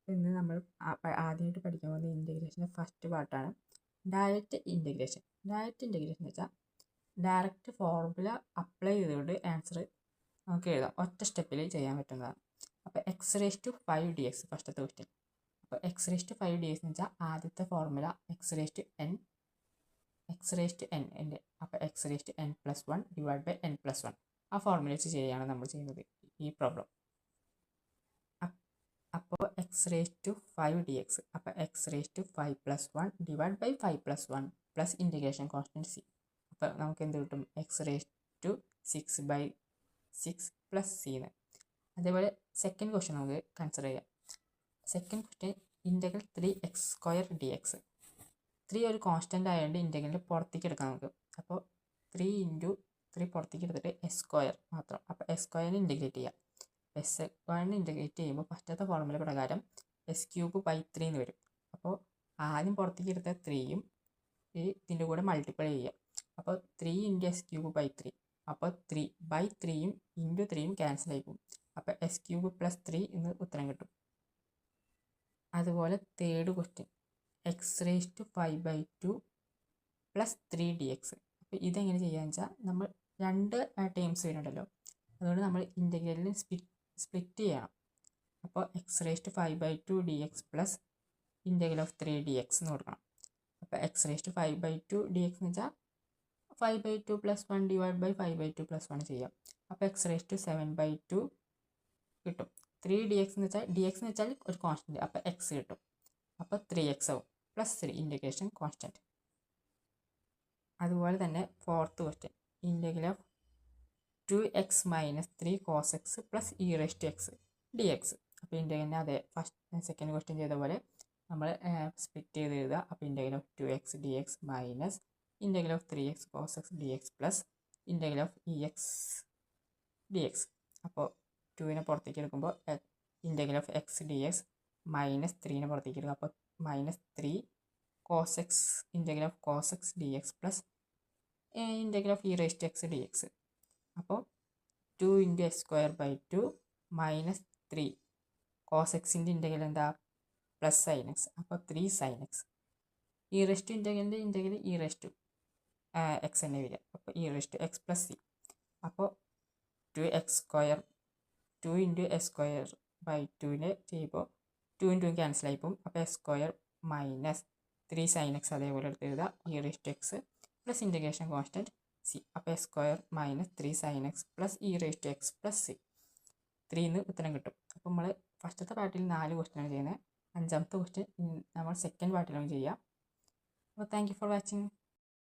ഇന്ന് നമ്മൾ ആദ്യമായിട്ട് പഠിക്കാൻ പോകുന്ന ഇൻറ്റഗ്രേഷൻ്റെ ഫസ്റ്റ് പാർട്ടാണ് ഡയറക്റ്റ് ഇൻറ്റഗ്രേഷൻ. ഡയറക്റ്റ് ഇൻറ്റഗ്രേഷൻ എന്ന് വെച്ചാൽ ഡയറക്റ്റ് ഫോർമുല അപ്ലൈ ചെയ്തുകൊണ്ട് ആൻസർ നമുക്ക് എഴുതാം. ഒറ്റ സ്റ്റെപ്പിൽ ചെയ്യാൻ പറ്റുന്നതാണ്. അപ്പോൾ x⁵5dx ഫസ്റ്റത്തെ ക്വസ്റ്റ്യൻ. അപ്പോൾ x⁵5dx എന്ന് വെച്ചാൽ ആദ്യത്തെ ഫോർമുല x⁻n എൻ്റെ അപ്പോൾ x⁻n+1 / n+1 ആ ഫോർമുല വെച്ച് ചെയ്യുകയാണ് നമ്മൾ ചെയ്യുന്നത് ഈ പ്രോബ്ലം. അപ്പോൾ x⁵5dx അപ്പോൾ x⁵5+1 / 5+1 plus integration constant c. അപ്പോൾ നമുക്ക് എന്ത് കിട്ടും? x⁻6/6 പ്ലസ് c എന്ന്. അതേപോലെ സെക്കൻഡ് ക്വസ്റ്റ്യൻ നമുക്ക് കൺസിഡർ ചെയ്യാം. Second question integral 3x² dx. 3 ഒരു കോൺസ്റ്റൻ്റ് ആയതുകൊണ്ട് ഇൻറ്റഗ്രൽ പുറത്തേക്ക് എടുക്കാം നമുക്ക്. അപ്പോൾ 3 × 3 പുറത്തേക്ക് എടുത്തിട്ട് s² മാത്രം. അപ്പോൾ s² ഇൻറ്റഗ്രേറ്റ് ചെയ്യാം. s² ഇൻറ്റഗ്രേറ്റ് ചെയ്യുമ്പോൾ ഫസ്റ്റത്തെ ഫോർമുല പ്രകാരം s³ എന്ന് വരും. അപ്പോൾ ആദ്യം പുറത്തേക്ക് എടുത്ത 3യും ഇതിൻ്റെ കൂടെ മൾട്ടിപ്ലൈ ചെയ്യുക. അപ്പോൾ 3 × s³ അപ്പോൾ 3/3യും × 3യും ക്യാൻസൽ ആയി പോകും. അപ്പോൾ s³ + 3 എന്ന് ഉത്തരം കിട്ടും. അതുപോലെ തേർഡ് ക്വസ്റ്റ്യൻ x⁵5/2 + 3dx. അപ്പോൾ ഇതെങ്ങനെ ചെയ്യാന്ന് വെച്ചാൽ നമ്മൾ രണ്ട് ടേംസ് വരുന്നുണ്ടല്ലോ, അതുകൊണ്ട് നമ്മൾ ഇൻറ്റഗ്രലിന് സ്പ്ലിറ്റ് ചെയ്യണം. അപ്പോൾ x⁵5/2 dx plus integral of 3dx എന്ന് കൊടുക്കണം. അപ്പോൾ x⁵5/2 dx എന്ന് വെച്ചാൽ 5/2 + 1 / 5/2 + 1 ചെയ്യാം. അപ്പോൾ x⁻7/2 കിട്ടും. 3dx എന്ന് വെച്ചാൽ dx എന്ന് വെച്ചാൽ ഒരു കോൺസ്റ്റൻറ്റ്, അപ്പോൾ x കിട്ടും. അപ്പോൾ 3x ആവും പ്ലസ് 3 ഇൻറ്റഗ്രേഷൻ കോൺസ്റ്റൻറ്റ്. അതുപോലെ തന്നെ fourth question integral of 2x - 3 cos x + e⁻x dx. അപ്പോൾ ഇൻറ്റഗ്രലിനെ അതേ സെക്കൻഡ് ക്വസ്റ്റ്യൻ ചെയ്ത പോലെ നമ്മൾ സ്പ്ലിറ്റ് ചെയ്ത് എഴുതുക. അപ്പോൾ integral of 2x dx minus integral of 3x cos x dx plus integral of ex dx. അപ്പോൾ 2നെ പുറത്തേക്ക് എടുക്കുമ്പോൾ integral of x dx minus 3നെ പുറത്തേക്ക് എടുക്കുക. അപ്പോൾ -3 cos x integral of cos x dx plus integral of e⁻x dx. അപ്പോൾ 2 × s²/2 minus 3 cos xൻ്റെ ഇൻറ്റഗ്രൽ എന്താ? Plus sin x. അപ്പോൾ 3 sin x. ഇൻറ്റഗ്രലിൻ്റെ ഇൻറ്റഗ്രൽ e⁻x തന്നെ വരിക. അപ്പോൾ e⁻x പ്ലസ് c. അപ്പോൾ 2x², 2 × s²/2നെ ചെയ്യുമ്പോൾ 2 × 2 ക്യാൻസൽ ആയി പോകും. അപ്പോൾ s² മൈനസ് 3 sin x അതേപോലെ എടുത്ത് എഴുതുക. e⁻x plus integration constant c. അപ്പോൾ s² minus 3 sin x plus e⁻x plus c. 3 ഉത്തരം കിട്ടും. അപ്പോൾ നമ്മൾ ഫസ്റ്റത്തെ പാർട്ടിൽ 4 ക്വസ്റ്റ്യനാണ് ചെയ്യുന്നത്. അഞ്ചാമത്തെ ക്വസ്റ്റ്യൻ നമ്മൾ സെക്കൻഡ് പാർട്ടിലാണ് ചെയ്യുക. അപ്പോൾ താങ്ക് യു ഫോർ വാച്ചിങ്.